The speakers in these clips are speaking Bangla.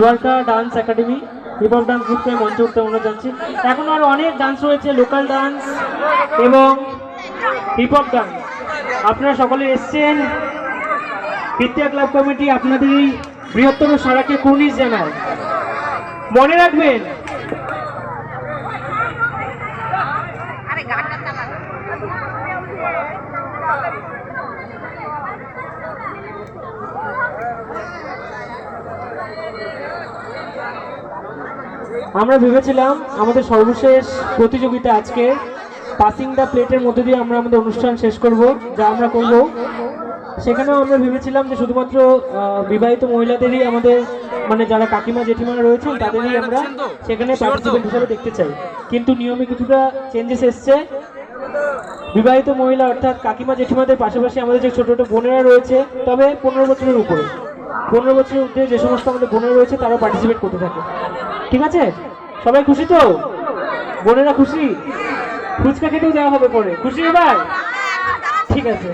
Dwarka dance academy hip hop dance গ্রুপকে মঞ্চে উঠতে অনুরোধ জানাচ্ছি। এখন আরও অনেক ডান্স রয়েছে, লোকাল ডান্স এবং হিপ হপ ডান্স। আপনারা সকলে এসছেন, কৃত্রিয়া ক্লাব কমিটি আপনাদের এই বৃহত্তর সারাকে কুর্নিশ জানায়। মনে রাখবেন আমরা ভেবেছিলাম আমাদের সর্বশেষ প্রতিযোগিতা আজকে পাসিং দ্য প্লেটের মধ্যে দিয়ে আমরা আমাদের অনুষ্ঠান শেষ করব, যা আমরা করব। সেখানেও আমরা ভেবেছিলাম যে শুধুমাত্র বিবাহিত মহিলাদেরই আমাদের মানে যারা কাকিমা জেঠিমারা রয়েছেন তাদেরই আমরা সেখানে পার্টিসিপেন্ট হিসাবে দেখতে চাই, কিন্তু নিয়মে কিছুটা চেঞ্জেস এসছে। বিবাহিত মহিলা অর্থাৎ কাকিমা জেঠিমাদের পাশাপাশি আমাদের যে ছোট ছোট বোনেরা রয়েছে, তবে 15 বছরের উপরে, 15 বছরের ঊর্ধ্বে যে সমস্ত আমাদের বোনেরা রয়েছে তারাও পার্টিসিপেট করতে থাকে। ঠিক আছে, সবাই খুশি তো? বোনেরা খুশি? ফুচকা খেতেও দেওয়া হবে পরে, খুশি এবার? ঠিক আছে।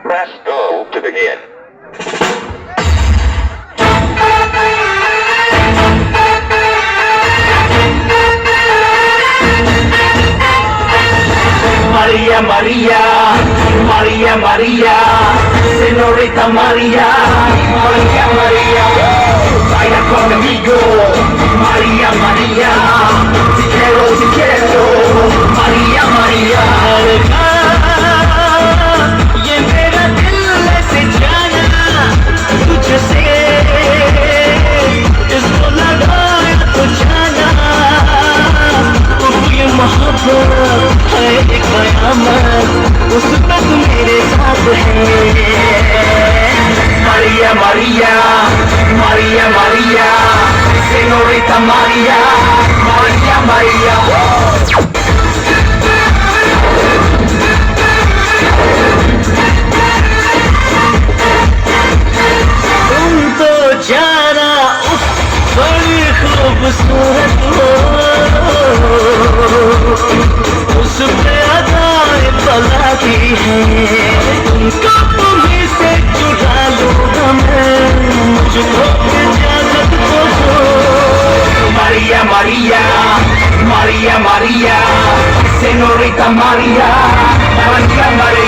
Press go to begin. Maria, Maria, Maria, Maria, señorita Maria, Maria, Maria, baila conmigo, Maria, Maria, te quiero, Maria, Maria. ये मेरा दिल ऐसे जाना तुझसे इसको लगाया तो जाना ये मोहब्बत है एक कयामत उसमें तू मेरे साथ है Maria Maria Maria Maria señorita Maria Maria Maria तुम तो जाना बड़ी खूबसूरत हो उस पे अदाएं बलाती है तुमको तुम्हीं से चुरा लूंगा मैं मुझको इजाजत तो दो Maria Maria Maria Maria señorita Maria Maria Maria